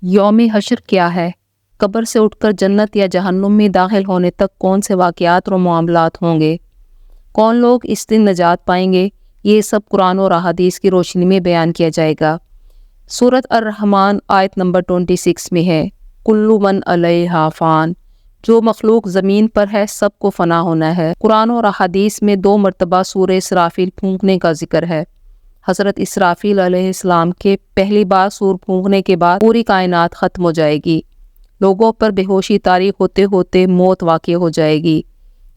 یوم حشر کیا ہے؟ قبر سے اٹھ کر جنت یا جہنم میں داخل ہونے تک کون سے واقعات اور معاملات ہوں گے؟ کون لوگ اس دن نجات پائیں گے؟ یہ سب قرآن اور احادیث کی روشنی میں بیان کیا جائے گا۔ سورۃ الرحمن آیت نمبر 26 میں ہے، کل من علیہا فان، جو مخلوق زمین پر ہے سب کو فنا ہونا ہے۔ قرآن اور احادیث میں 2 مرتبہ سورہ اسرافیل پھونکنے کا ذکر ہے۔ حضرت اسرافیل علیہ السلام کے پہلی بار سور پھونکنے کے بعد پوری کائنات ختم ہو جائے گی، لوگوں پر بے ہوشی طاری ہوتے ہوتے موت واقع ہو جائے گی،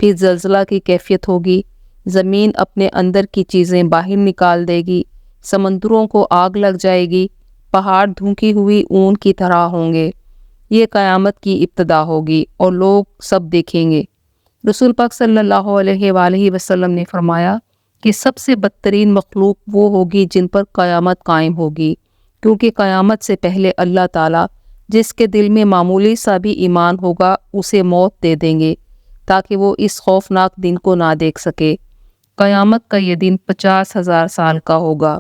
پھر زلزلہ کی کیفیت ہوگی، زمین اپنے اندر کی چیزیں باہر نکال دے گی، سمندروں کو آگ لگ جائے گی، پہاڑ دھنکی ہوئی اون کی طرح ہوں گے۔ یہ قیامت کی ابتدا ہوگی اور لوگ سب دیکھیں گے۔ رسول پاک صلی اللہ علیہ وآلہ وسلم نے فرمایا کہ سب سے بدترین مخلوق وہ ہوگی جن پر قیامت قائم ہوگی، کیونکہ قیامت سے پہلے اللہ تعالیٰ جس کے دل میں معمولی سا بھی ایمان ہوگا اسے موت دے دیں گے تاکہ وہ اس خوفناک دن کو نہ دیکھ سکے۔ قیامت کا یہ دن 50,000 سال کا ہوگا۔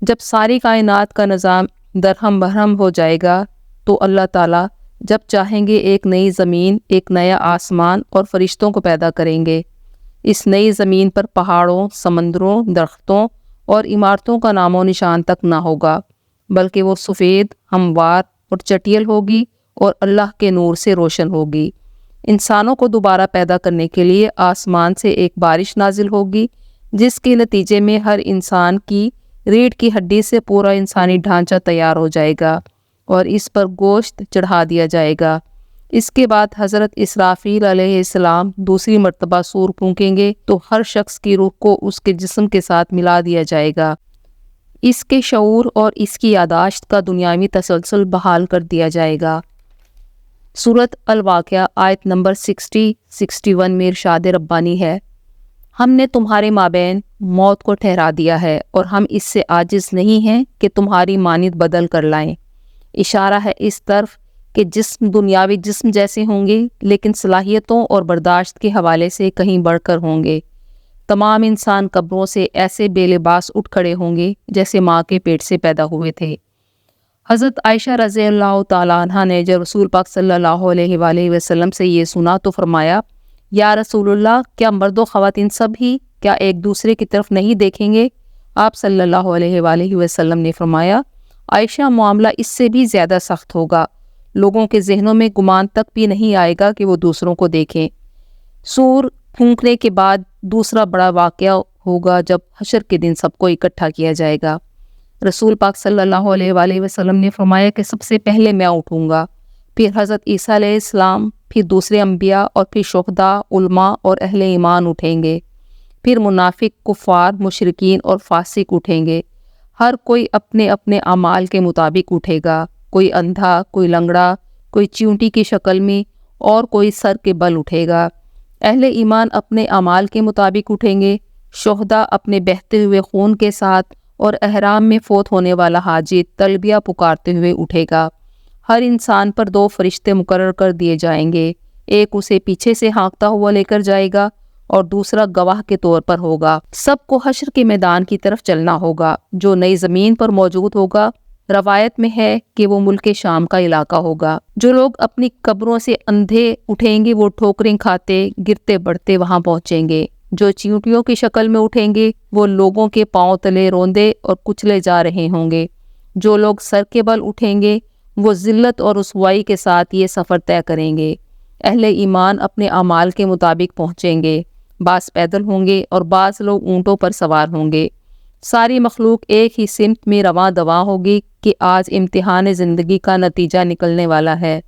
جب ساری کائنات کا نظام درہم برہم ہو جائے گا تو اللہ تعالیٰ جب چاہیں گے ایک نئی زمین، ایک نیا آسمان اور فرشتوں کو پیدا کریں گے۔ اس نئی زمین پر پہاڑوں، سمندروں، درختوں اور عمارتوں کا نام و نشان تک نہ ہوگا، بلکہ وہ سفید، ہموار اور چٹیل ہوگی اور اللہ کے نور سے روشن ہوگی۔ انسانوں کو دوبارہ پیدا کرنے کے لیے آسمان سے ایک بارش نازل ہوگی، جس کے نتیجے میں ہر انسان کی ریڑھ کی ہڈی سے پورا انسانی ڈھانچہ تیار ہو جائے گا اور اس پر گوشت چڑھا دیا جائے گا۔ اس کے بعد حضرت اسرافیل علیہ السلام دوسری مرتبہ سور پھونکیں گے تو ہر شخص کی روح کو اس کے جسم کے ساتھ ملا دیا جائے گا۔ اس کے شعور اور اس کی یاداشت کا دنیاوی تسلسل بحال کر دیا جائے گا۔ سورۃ الواقعہ آیت نمبر 60-61 میں ارشاد ربانی ہے، ہم نے تمہارے مابین موت کو ٹھہرا دیا ہے اور ہم اس سے عاجز نہیں ہیں کہ تمہاری مانند بدل کر لائیں۔ اشارہ ہے اس طرف کہ جسم دنیاوی جسم جیسے ہوں گے لیکن صلاحیتوں اور برداشت کے حوالے سے کہیں بڑھ کر ہوں گے۔ تمام انسان قبروں سے ایسے بے لباس اٹھ کھڑے ہوں گے جیسے ماں کے پیٹ سے پیدا ہوئے تھے۔ حضرت عائشہ رضی اللہ تعالیٰ عنہ نے جب رسول پاک صلی اللہ علیہ وآلہ وسلم سے یہ سنا تو فرمایا، یا رسول اللہ، کیا مرد و خواتین سب ہی کیا ایک دوسرے کی طرف نہیں دیکھیں گے؟ آپ صلی اللہ علیہ وآلہ وسلم نے فرمایا، عائشہ، معاملہ اس سے بھی زیادہ سخت ہوگا، لوگوں کے ذہنوں میں گمان تک بھی نہیں آئے گا کہ وہ دوسروں کو دیکھیں۔ سور پھونکنے کے بعد دوسرا بڑا واقعہ ہوگا جب حشر کے دن سب کو اکٹھا کیا جائے گا۔ رسول پاک صلی اللہ علیہ وآلہ وسلم نے فرمایا کہ سب سے پہلے میں اٹھوں گا، پھر حضرت عیسیٰ علیہ السلام، پھر دوسرے انبیاء اور پھر شہداء، علماء اور اہل ایمان اٹھیں گے، پھر منافق، کفار، مشرکین اور فاسق اٹھیں گے۔ ہر کوئی اپنے اپنے اعمال کے مطابق اٹھے گا، کوئی اندھا، کوئی لنگڑا، کوئی چیونٹی کی شکل میں اور کوئی سر کے بل اٹھے گا۔ اہل ایمان اپنے اعمال کے مطابق اٹھیں گے، شہداء اپنے بہتے ہوئے خون کے ساتھ اور احرام میں فوت ہونے والا حاجی تلبیہ پکارتے ہوئے اٹھے گا۔ ہر انسان پر 2 فرشتے مقرر کر دیے جائیں گے، ایک اسے پیچھے سے ہانکتا ہوا لے کر جائے گا اور دوسرا گواہ کے طور پر ہوگا۔ سب کو حشر کے میدان کی طرف چلنا ہوگا جو نئی زمین پر موجود ہوگا۔ روایت میں ہے کہ وہ ملک شام کا علاقہ ہوگا۔ جو لوگ اپنی قبروں سے اندھے اٹھیں گے وہ ٹھوکریں کھاتے گرتے بڑھتے وہاں پہنچیں گے۔ جو چیونٹیوں کی شکل میں اٹھیں گے وہ لوگوں کے پاؤں تلے روندے اور کچلے جا رہے ہوں گے۔ جو لوگ سر کے بل اٹھیں گے وہ ذلت اور رسوائی کے ساتھ یہ سفر طے کریں گے۔ اہل ایمان اپنے اعمال کے مطابق پہنچیں گے، بعض پیدل ہوں گے اور بعض لوگ اونٹوں پر سوار ہوں گے۔ ساری مخلوق ایک ہی سمت میں رواں دواں ہوگی کہ آج امتحان زندگی کا نتیجہ نکلنے والا ہے۔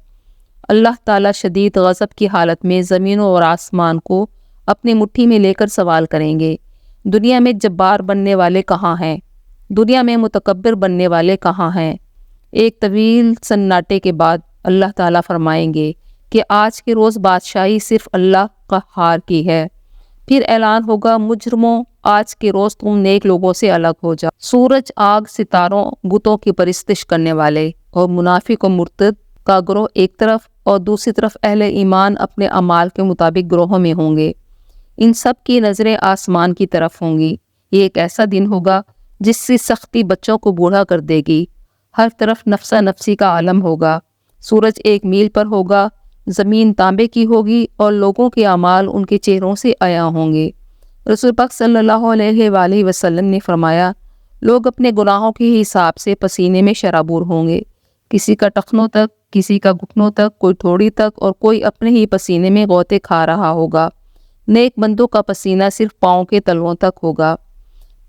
اللہ تعالیٰ شدید غضب کی حالت میں زمین اور آسمان کو اپنی مٹھی میں لے کر سوال کریں گے، دنیا میں جبار بننے والے کہاں ہیں؟ دنیا میں متکبر بننے والے کہاں ہیں؟ ایک طویل سناٹے کے بعد اللہ تعالیٰ فرمائیں گے کہ آج کے روز بادشاہی صرف اللہ قہار کی ہے۔ پھر اعلان ہوگا، مجرموں، آج کے روز تم نیک لوگوں سے الگ ہو جاؤ۔ سورج، آگ، ستاروں، بتوں کی پرستش کرنے والے اور منافق و مرتد کا گروہ ایک طرف اور دوسری طرف اہل ایمان اپنے اعمال کے مطابق گروہوں میں ہوں گے۔ ان سب کی نظریں آسمان کی طرف ہوں گی۔ یہ ایک ایسا دن ہوگا جس سے سختی بچوں کو بوڑھا کر دے گی۔ ہر طرف نفسا نفسی کا عالم ہوگا، سورج 1 میل پر ہوگا، زمین تانبے کی ہوگی اور لوگوں کے اعمال ان کے چہروں سے عیاں ہوں گے۔ رسول پاک صلی اللہ علیہ وآلہ وسلم نے فرمایا، لوگ اپنے گناہوں کے حساب سے پسینے میں شرابور ہوں گے، کسی کا ٹخنوں تک، کسی کا گھٹنوں تک، کوئی تھوڑی تک، اور کوئی اپنے ہی پسینے میں غوطے کھا رہا ہوگا۔ نیک بندوں کا پسینہ صرف پاؤں کے تلووں تک ہوگا۔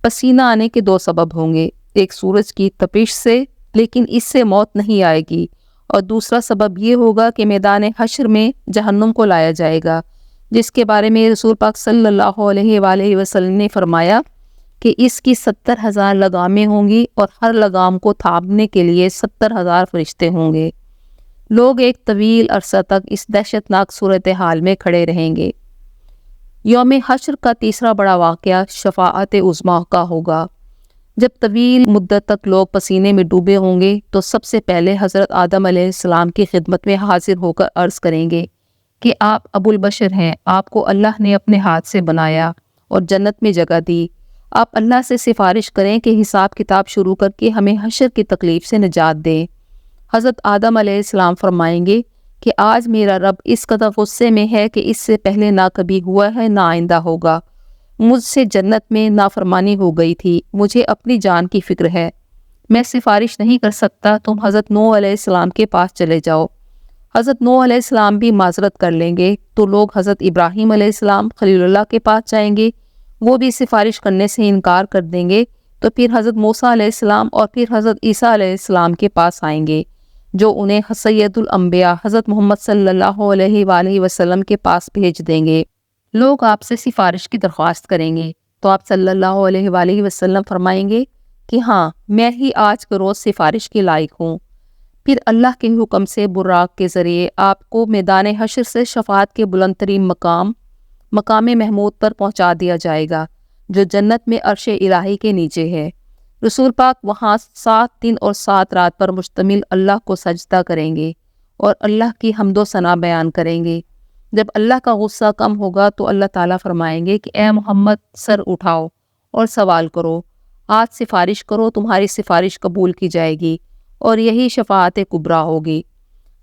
پسینہ آنے کے 2 سبب ہوں گے، ایک سورج کی تپش سے، لیکن اس سے موت نہیں آئے گی، اور دوسرا سبب یہ ہوگا کہ میدان حشر میں جہنم کو لایا جائے گا، جس کے بارے میں رسول پاک صلی اللہ علیہ وآلہ وسلم نے فرمایا کہ اس کی 70,000 لگامیں ہوں گی، اور ہر لگام کو تھامنے کے لیے 70,000 فرشتے ہوں گے۔ لوگ ایک طویل عرصہ تک اس دہشتناک صورتحال میں کھڑے رہیں گے۔ یوم حشر کا تیسرا بڑا واقعہ شفاعت عظمیٰ کا ہوگا۔ جب طویل مدت تک لوگ پسینے میں ڈوبے ہوں گے تو سب سے پہلے حضرت آدم علیہ السلام کی خدمت میں حاضر ہو کر عرض کریں گے کہ آپ ابو البشر ہیں، آپ کو اللہ نے اپنے ہاتھ سے بنایا اور جنت میں جگہ دی۔ آپ اللہ سے سفارش کریں کہ حساب کتاب شروع کر کے ہمیں حشر کی تکلیف سے نجات دیں۔ حضرت آدم علیہ السلام فرمائیں گے کہ آج میرا رب اس قدر غصے میں ہے کہ اس سے پہلے نہ کبھی ہوا ہے نہ آئندہ ہوگا۔ مجھ سے جنت میں نافرمانی ہو گئی تھی، مجھے اپنی جان کی فکر ہے، میں سفارش نہیں کر سکتا، تم حضرت نوح علیہ السلام کے پاس چلے جاؤ۔ حضرت نوح علیہ السلام بھی معذرت کر لیں گے تو لوگ حضرت ابراہیم علیہ السلام خلیل اللہ کے پاس جائیں گے، وہ بھی سفارش کرنے سے انکار کر دیں گے، تو پھر حضرت موسیٰ علیہ السلام اور پھر حضرت عیسیٰ علیہ السلام کے پاس آئیں گے، جو انہیں سید الانبیاء حضرت محمد صلی اللہ علیہ وآلہ وسلم کے پاس بھیج دیں گے۔ لوگ آپ سے سفارش کی درخواست کریں گے تو آپ صلی اللہ علیہ وآلہ وسلم فرمائیں گے کہ ہاں، میں ہی آج کے روز سفارش کے لائق ہوں۔ پھر اللہ کے حکم سے براق کے ذریعے آپ کو میدان حشر سے شفاعت کے بلند ترین مقام محمود پر پہنچا دیا جائے گا، جو جنت میں عرش الہی کے نیچے ہے۔ رسول پاک وہاں 7 دن اور 7 رات پر مشتمل اللہ کو سجدہ کریں گے اور اللہ کی حمد و ثنا بیان کریں گے۔ جب اللہ کا غصہ کم ہوگا تو اللہ تعالیٰ فرمائیں گے کہ اے محمد، سر اٹھاؤ اور سوال کرو، آج سفارش کرو، تمہاری سفارش قبول کی جائے گی، اور یہی شفاعت کبریٰ ہوگی۔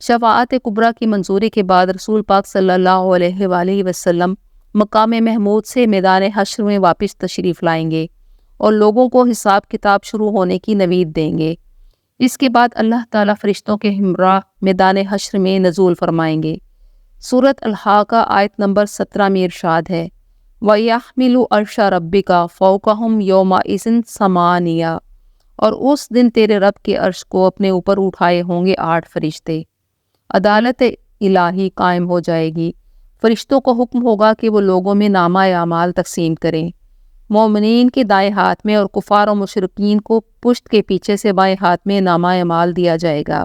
شفاعت کبریٰ کی منظوری کے بعد رسول پاک صلی اللہ علیہ وآلہ وسلم مقام محمود سے میدان حشر میں واپس تشریف لائیں گے اور لوگوں کو حساب کتاب شروع ہونے کی نوید دیں گے۔ اس کے بعد اللہ تعالیٰ فرشتوں کے ہمراہ میدان حشر میں نزول فرمائیں گے۔ سورۃ الحاقہ آیت نمبر 17 میں ارشاد ہے، وَيَحْمِلُ عَرْشَ رَبِّكَ فَوْقَهُمْ يَوْمَئِذٍ ثَمَانِيَةٌ، اور اس دن تیرے رب کے عرش کو اپنے اوپر اٹھائے ہوں گے 8 فرشتے۔ عدالت الہی قائم ہو جائے گی، فرشتوں کو حکم ہوگا کہ وہ لوگوں میں نامہ اعمال تقسیم کریں۔ مومنین کے دائیں ہاتھ میں اور کفار و مشرکین کو پشت کے پیچھے سے بائیں ہاتھ میں نامہ اعمال دیا جائے گا۔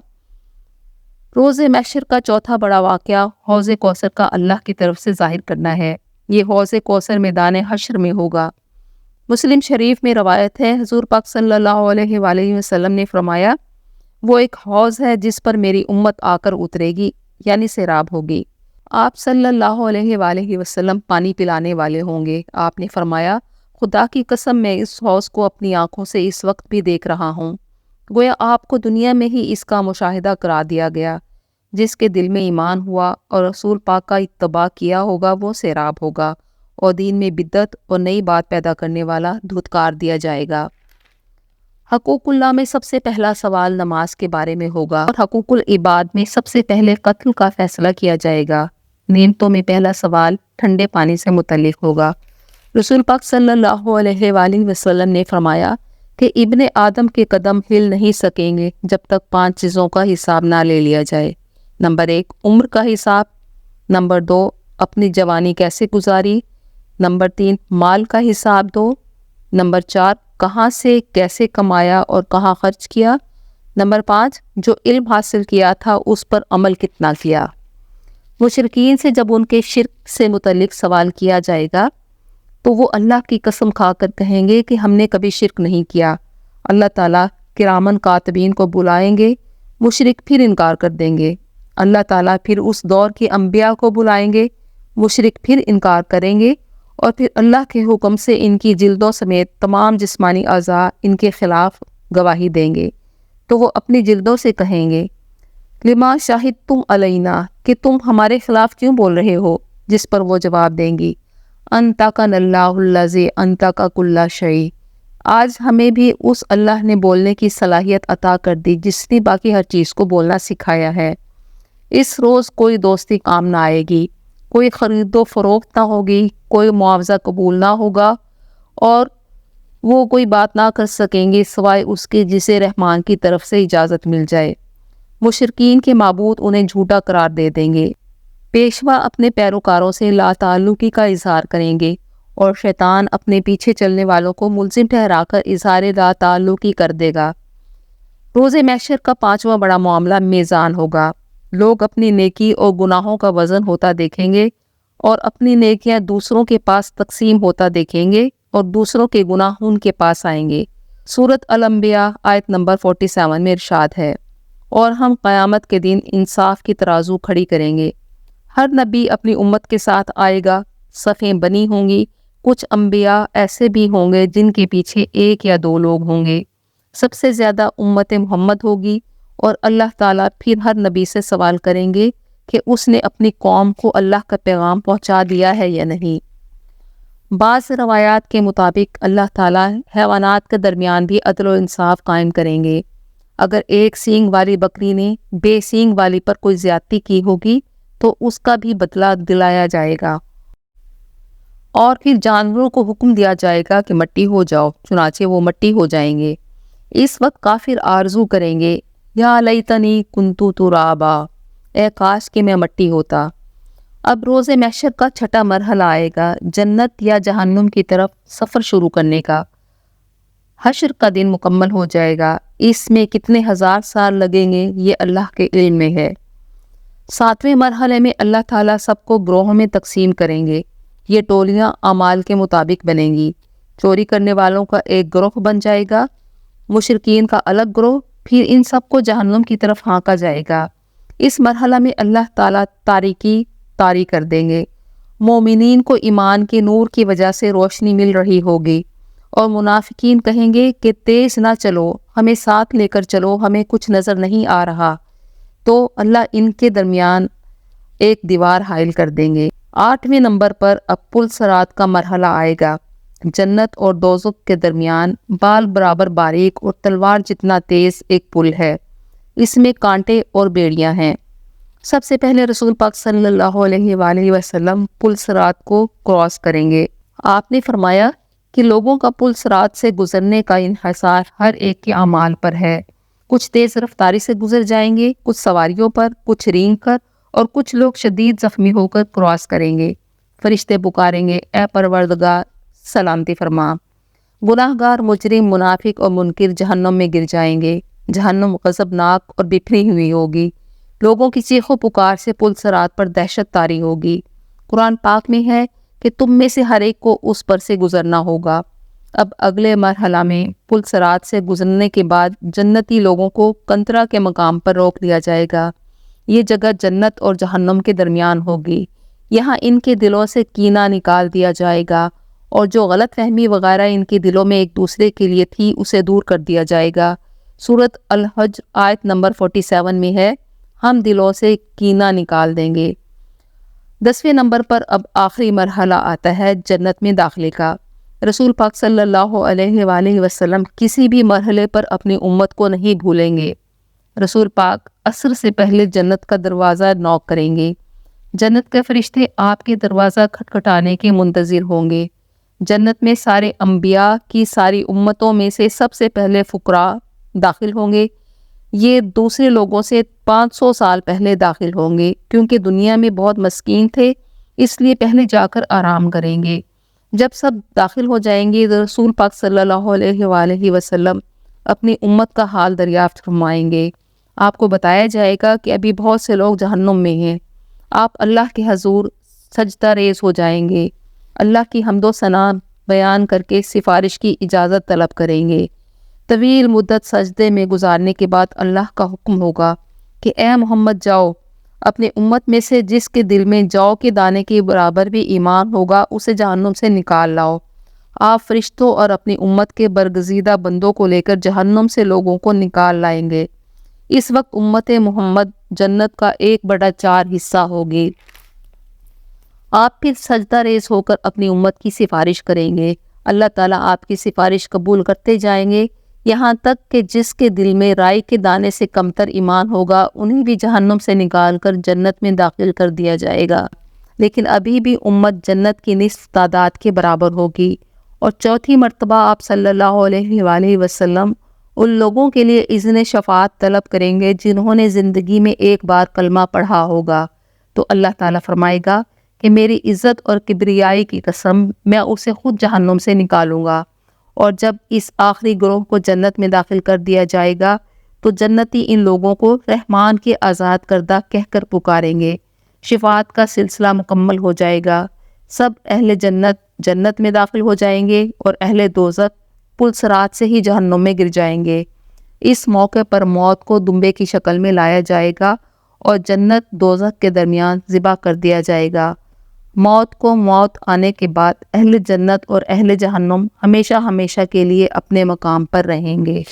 روز محشر کا چوتھا بڑا واقعہ حوض کوثر کا اللہ کی طرف سے ظاہر کرنا ہے۔ یہ حوض کوثر میدان حشر میں ہوگا۔ مسلم شریف میں روایت ہے، حضور پاک صلی اللہ علیہ وآلہ وسلم نے فرمایا، وہ ایک حوض ہے جس پر میری امت آ کر اترے گی، یعنی سیراب ہوگی۔ آپ صلی اللہ علیہ وآلہ وسلم پانی پلانے والے ہوں گے۔ آپ نے فرمایا، خدا کی قسم میں اس حوض کو اپنی آنکھوں سے اس وقت بھی دیکھ رہا ہوں، گویا آپ کو دنیا میں ہی اس کا مشاہدہ کرا دیا گیا۔ جس کے دل میں ایمان ہوا اور رسول پاک کا اتباع کیا ہوگا وہ سیراب ہوگا، اور دین میں بدعت اور نئی بات پیدا کرنے والا دھتکار دیا جائے گا۔ حقوق اللہ میں سب سے پہلا سوال نماز کے بارے میں ہوگا، اور حقوق العباد میں سب سے پہلے قتل کا فیصلہ کیا جائے گا۔ نعمتوں میں پہلا سوال ٹھنڈے پانی سے متعلق ہوگا۔ رسول پاک صلی اللہ علیہ وآلہ وسلم نے فرمایا کہ ابن آدم کے قدم ہل نہیں سکیں گے جب تک 5 چیزوں کا حساب نہ لے لیا جائے۔ نمبر 1 عمر کا حساب، نمبر 2 اپنی جوانی کیسے گزاری، نمبر 3 مال کا حساب دو، نمبر 4 کہاں سے کیسے کمایا اور کہاں خرچ کیا، نمبر 5 جو علم حاصل کیا تھا اس پر عمل کتنا کیا۔ مشرکین سے جب ان کے شرک سے متعلق سوال کیا جائے گا تو وہ اللہ کی قسم کھا کر کہیں گے کہ ہم نے کبھی شرک نہیں کیا۔ اللہ تعالیٰ کرامن کاتبین کو بلائیں گے، مشرک پھر انکار کر دیں گے۔ اللہ تعالیٰ پھر اس دور کے انبیاء کو بلائیں گے، مشرک پھر انکار کریں گے، اور پھر اللہ کے حکم سے ان کی جلدوں سمیت تمام جسمانی اعضاء ان کے خلاف گواہی دیں گے، تو وہ اپنی جلدوں سے کہیں گے لما شاہد تم علینا، کہ تم ہمارے خلاف کیوں بول رہے ہو؟ جس پر وہ جواب دیں گی انطقنا اللہ الذی انطق کل شیء، آج ہمیں بھی اس اللہ نے بولنے کی صلاحیت عطا کر دی جس نے باقی ہر چیز کو بولنا سکھایا ہے۔ اس روز کوئی دوستی کام نہ آئے گی، کوئی خرید و فروخت نہ ہوگی، کوئی معاوضہ قبول نہ ہوگا، اور وہ کوئی بات نہ کر سکیں گے سوائے اس کے جسے رحمان کی طرف سے اجازت مل جائے۔ مشرکین کے معبود انہیں جھوٹا قرار دے دیں گے۔ پیشوا اپنے پیروکاروں سے لا تعلقی کا اظہار کریں گے، اور شیطان اپنے پیچھے چلنے والوں کو ملزم ٹھہرا کر اظہار لا تعلقی کر دے گا۔ روز محشر کا 5واں بڑا معاملہ میزان ہوگا۔ لوگ اپنی نیکی اور گناہوں کا وزن ہوتا دیکھیں گے، اور اپنی نیکیاں دوسروں کے پاس تقسیم ہوتا دیکھیں گے، اور دوسروں کے گناہ ان کے پاس آئیں گے۔ سورۃ الانبیاء آیت نمبر 47 میں ارشاد ہے، اور ہم قیامت کے دن انصاف کی ترازو کھڑی کریں گے۔ ہر نبی اپنی امت کے ساتھ آئے گا، صفیں بنی ہوں گی۔ کچھ انبیاء ایسے بھی ہوں گے جن کے پیچھے 1 یا 2 لوگ ہوں گے۔ سب سے زیادہ امت محمد ہوگی، اور اللہ تعالیٰ پھر ہر نبی سے سوال کریں گے کہ اس نے اپنی قوم کو اللہ کا پیغام پہنچا دیا ہے یا نہیں۔ بعض روایات کے مطابق اللہ تعالیٰ حیوانات کے درمیان بھی عدل و انصاف قائم کریں گے۔ اگر ایک سینگ والی بکری نے بے سینگ والی پر کوئی زیادتی کی ہوگی تو اس کا بھی بدلہ دلایا جائے گا، اور پھر جانوروں کو حکم دیا جائے گا کہ مٹی ہو جاؤ، چنانچہ وہ مٹی ہو جائیں گے۔ اس وقت کافر آرزو کریں گے یا لیتنی کنتو ترابا، اے کاش کہ میں مٹی ہوتا۔ اب روز محشر کا 6واں مرحلہ آئے گا، جنت یا جہنم کی طرف سفر شروع کرنے کا۔ حشر کا دن مکمل ہو جائے گا، اس میں کتنے ہزار سال لگیں گے یہ اللہ کے علم میں ہے۔ 7ویں مرحلے میں اللہ تعالیٰ سب کو گروہوں میں تقسیم کریں گے۔ یہ ٹولیاں اعمال کے مطابق بنیں گی۔ چوری کرنے والوں کا ایک گروہ بن جائے گا، مشرکین کا الگ گروہ، پھر ان سب کو جہنم کی طرف ہانکا جائے گا۔ اس مرحلہ میں اللہ تعالیٰ تاریکی طاری کر دیں گے۔ مومنین کو ایمان کے نور کی وجہ سے روشنی مل رہی ہوگی، اور منافقین کہیں گے کہ تیز نہ چلو، ہمیں ساتھ لے کر چلو، ہمیں کچھ نظر نہیں آ رہا۔ تو اللہ ان کے درمیان ایک دیوار حائل کر دیں گے۔ 8ویں نمبر پر اب پل صراط کا مرحلہ آئے گا۔ جنت اور دوزخ کے درمیان بال برابر باریک اور تلوار جتنا تیز ایک پل ہے، اس میں کانٹے اور بیڑیاں ہیں۔ سب سے پہلے رسول پاک صلی اللہ علیہ وآلہ وسلم پل صراط کو کراس کریں گے۔ آپ نے فرمایا کہ لوگوں کا پل صراط سے گزرنے کا انحصار ہر ایک کے اعمال پر ہے۔ کچھ تیز رفتاری سے گزر جائیں گے، کچھ سواریوں پر، کچھ رینگ کر، اور کچھ لوگ شدید زخمی ہو کر کراس کریں گے۔ فرشتے پکاریں گے، اے پروردگار سلامتی فرما۔ گناہ گار، مجرم، منافق اور منکر جہنم میں گر جائیں گے۔ جہنم غضبناک اور بکھری ہوئی ہوگی۔ لوگوں کی چیخ و پکار سے پل صراط پر دہشت طاری ہوگی۔ قرآن پاک میں ہے کہ تم میں سے ہر ایک کو اس پر سے گزرنا ہوگا۔ اب اگلے مرحلہ میں پل صراط سے گزرنے کے بعد جنتی لوگوں کو کنترا کے مقام پر روک لیا جائے گا۔ یہ جگہ جنت اور جہنم کے درمیان ہوگی۔ یہاں ان کے دلوں سے کینہ نکال دیا جائے گا، اور جو غلط فہمی وغیرہ ان کے دلوں میں ایک دوسرے کے لیے تھی اسے دور کر دیا جائے گا۔ سورۃ الحجر آیت نمبر 47 میں ہے، ہم دلوں سے کینہ نکال دیں گے۔ 10ویں نمبر پر اب آخری مرحلہ آتا ہے جنت میں داخلے کا۔ رسول پاک صلی اللہ علیہ وآلہ وسلم کسی بھی مرحلے پر اپنی امت کو نہیں بھولیں گے۔ رسول پاک عصر سے پہلے جنت کا دروازہ نوک کریں گے۔ جنت کے فرشتے آپ کے دروازہ کھٹکھٹانے کے منتظر ہوں گے۔ جنت میں سارے انبیاء کی ساری امتوں میں سے سب سے پہلے فقراء داخل ہوں گے۔ یہ دوسرے لوگوں سے 500 سال پہلے داخل ہوں گے، کیونکہ دنیا میں بہت مسکین تھے، اس لیے پہلے جا کر آرام کریں گے۔ جب سب داخل ہو جائیں گے تو رسول پاک صلی اللہ علیہ وآلہ وسلم اپنی امت کا حال دریافت فرمائیں گے۔ آپ کو بتایا جائے گا کہ ابھی بہت سے لوگ جہنم میں ہیں۔ آپ اللہ کے حضور سجدہ ریز ہو جائیں گے، اللہ کی حمد و ثنا بیان کر کے سفارش کی اجازت طلب کریں گے۔ طویل مدت سجدے میں گزارنے کے بعد اللہ کا حکم ہوگا کہ اے محمد جاؤ، اپنے امت میں سے جس کے دل میں جو کے دانے کے برابر بھی ایمان ہوگا اسے جہنم سے نکال لاؤ۔ آپ فرشتوں اور اپنی امت کے برگزیدہ بندوں کو لے کر جہنم سے لوگوں کو نکال لائیں گے۔ اس وقت امت محمد جنت کا 1/4 حصہ ہوگی۔ آپ پھر سجدہ ریز ہو کر اپنی امت کی سفارش کریں گے۔ اللہ تعالیٰ آپ کی سفارش قبول کرتے جائیں گے، یہاں تک کہ جس کے دل میں رائی کے دانے سے کمتر ایمان ہوگا انہیں بھی جہنم سے نکال کر جنت میں داخل کر دیا جائے گا، لیکن ابھی بھی امت جنت کی نصف تعداد کے برابر ہوگی۔ اور چوتھی مرتبہ آپ صلی اللہ علیہ وآلہ وسلم ان لوگوں کے لیے اذن شفاعت طلب کریں گے جنہوں نے زندگی میں ایک بار کلمہ پڑھا ہوگا، تو اللہ تعالیٰ فرمائے گا کہ میری عزت اور کبریائی کی قسم، میں اسے خود جہنم سے نکالوں گا۔ اور جب اس آخری گروہ کو جنت میں داخل کر دیا جائے گا تو جنتی ان لوگوں کو رحمان کے آزاد کردہ کہہ کر پکاریں گے۔ شفاعت کا سلسلہ مکمل ہو جائے گا، سب اہل جنت جنت میں داخل ہو جائیں گے اور اہل دوزخ پل صراط سے ہی جہنم میں گر جائیں گے۔ اس موقع پر موت کو دمبے کی شکل میں لایا جائے گا اور جنت دوزخ کے درمیان ذبح کر دیا جائے گا۔ موت آنے کے بعد اہل جنت اور اہل جہنم ہمیشہ ہمیشہ کے لیے اپنے مقام پر رہیں گے۔